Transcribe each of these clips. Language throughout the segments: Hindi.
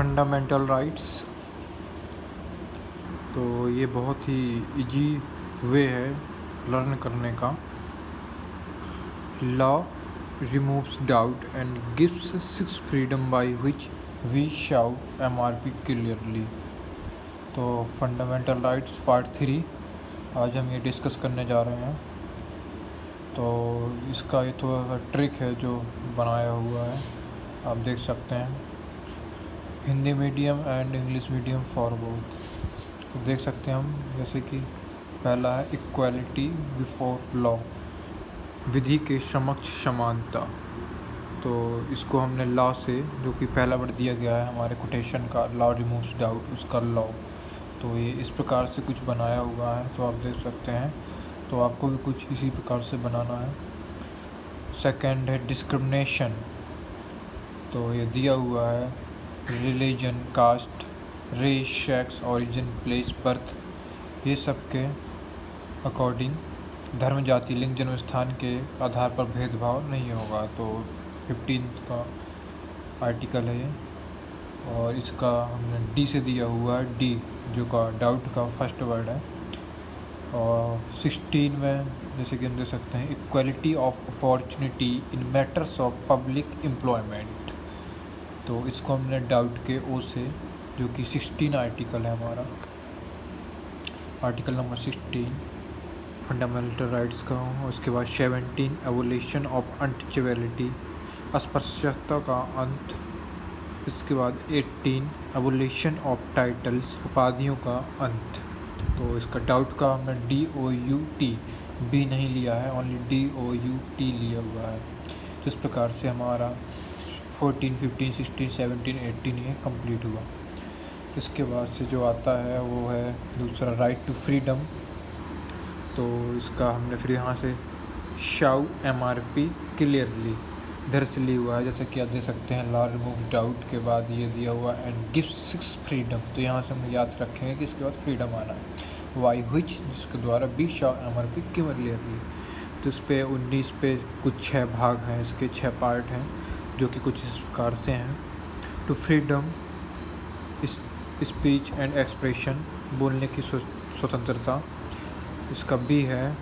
Fundamental rights. तो ये बहुत ही इजी वे है लर्न करने का। Law removes doubt and gives 6 freedom by which we shout MRP clearly. तो फंडामेंटल राइट्स पार्ट 3 आज हम ये डिस्कस करने जा रहे हैं। तो इसका ये थोड़ा सा ट्रिक है जो बनाया हुआ है, आप देख सकते हैं। Hindi medium and English medium for both. तो देख सकते हैं हम, जैसे कि पहला है इक्वालिटी बिफोर लॉ, विधि के समक्ष समानता। तो इसको हमने लॉ से, जो कि पहला वर्ड दिया गया है हमारे कोटेशन का, लॉ रिमूव्स डाउट, उसका लॉ। तो ये इस प्रकार से कुछ बनाया हुआ है, तो आप देख सकते हैं। तो आपको भी कुछ इसी प्रकार से बनाना है। सेकंड है डिस्क्रिमिनेशन। तो ये दिया हुआ है religion, caste, race, sex, origin, place, birth, ये सब के अकॉर्डिंग धर्म, जाति, लिंग, जन्म स्थान के आधार पर भेदभाव नहीं होगा। तो 15 का आर्टिकल है ये, और इसका हमने डी से दिया हुआ है, डी जो का डाउट का फर्स्ट वर्ड है। और 16 में जैसे कि हम देख सकते हैं equality of opportunity in matters of public employment. तो इसको हमने डाउट के ओ से, जो कि 16 आर्टिकल है हमारा, आर्टिकल नंबर 16 फंडामेंटल राइट्स का। और उसके बाद 17 एवोल्यूशन ऑफ अनटचेबिलिटी, अस्पृश्यता का अंत। इसके बाद 18 एवोल्यूशन ऑफ टाइटल्स, उपाधियों का अंत। तो इसका डाउट का हमने DOUT, बी नहीं लिया है, ओनली DOUT लिया हुआ है। तो इस प्रकार से हमारा 14, 15, 16, 17, 18 ये कंप्लीट हुआ। इसके बाद से जो आता है वो है दूसरा राइट टू फ्रीडम। तो इसका हमने फिर यहाँ से शाउ MRP क्लियरली इधर से लिया हुआ है, जैसे कि आप देख सकते हैं। लॉ रिमूव डाउट के बाद ये दिया हुआ एंड गिव्स 6 फ्रीडम। तो यहाँ से हम याद रखेंगे कि इसके बाद फ्रीडम आना है। वाई विच, जिसके द्वारा बी शाउ MRP क्लियरली। तो इस पे 19 पे कुछ 6 भाग हैं, इसके 6 पार्ट हैं, जो कि कुछ इस प्रकार से हैं। To freedom, speech and expression, बोलने की स्वतंत्रता। इसका बी है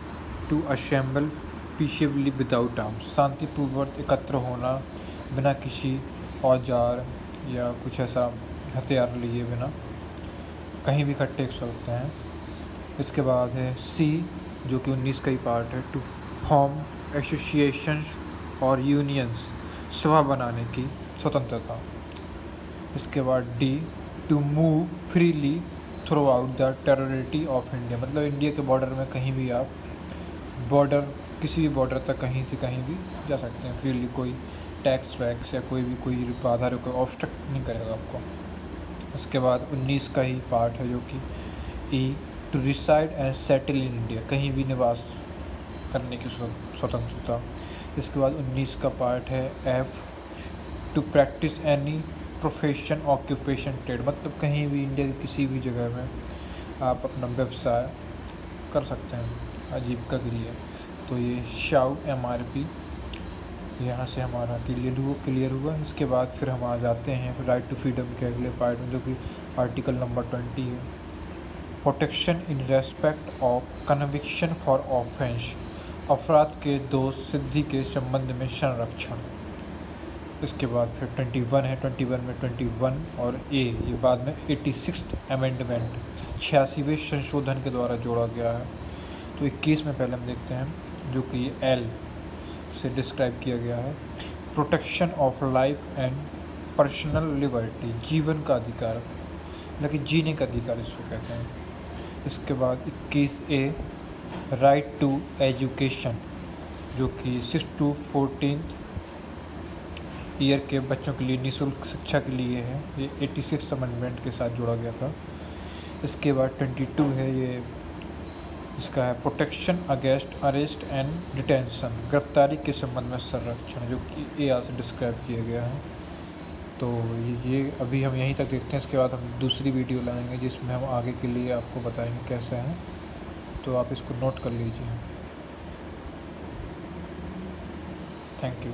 to assemble peacefully without arms, शांतिपूर्वक एकत्र होना बिना किसी औजार या कुछ ऐसा हथियार लिए बिना कहीं भी इकट्ठे हो सकते हैं। इसके बाद है सी, जो कि 19 का ही पार्ट है, टू फॉर्म एसोसिएशंस और यूनियंस, सभा बनाने की स्वतंत्रता। इसके बाद d, to move freely throughout the territory of India, मतलब इंडिया के बॉर्डर में कहीं भी आप किसी भी बॉर्डर तक कहीं से कहीं भी जा सकते हैं फ्रीली। कोई टैक्स वैक्स या कोई बाधा, कोई ऑब्स्ट्रक्ट नहीं करेगा आपको। इसके बाद 19 का ही पार्ट है, जो कि ई, to reside and settle in India, कहीं भी निवास करने की स्वतंत्रता। इसके बाद 19 का पार्ट है f, to practise any profession, occupation, trade, मतलब कहीं भी इंडिया की किसी भी जगह में आप अपना व्यवसाय कर सकते हैं आजीविका के लिए। तो ये शाउ MRP यहाँ से हमारा क्लियर हुआ। इसके बाद फिर हम आ जाते हैं राइट टू फ्रीडम के अगले पार्ट में, जो कि आर्टिकल नंबर 20 है। Protection in respect of conviction for offence, अपराध के दोष सिद्धि के संबंध में संरक्षण। इसके बाद फिर 21 है, 21 में 21 और ए, ये बाद में 86th अमेंडमेंट, 86वें संशोधन के द्वारा जोड़ा गया है। तो 21 में पहले हम देखते हैं, जो कि एल से डिस्क्राइब किया गया है, protection of life and personal liberty, जीवन का अधिकार, लेकिन जीने का अधिकार इसको कहते हैं। इसके बाद 21A, राइट टू एजुकेशन, जो कि 6 to 14 ईयर के बच्चों के लिए निःशुल्क शिक्षा के लिए है। ये 86th अमेंडमेंट के साथ जोड़ा गया था। इसके बाद 22 है, ये इसका है protection against arrest and detention, गिरफ्तारी के संबंध में संरक्षण, जो कि AR से डिस्क्राइब किया गया है। तो ये अभी हम यहीं तक देखते हैं। इसके बाद हम दूसरी वीडियो लाएंगे जिसमें हम आगे के लिए आपको बताएंगे कैसे हैं। तो आप इसको नोट कर लीजिए। Thank you.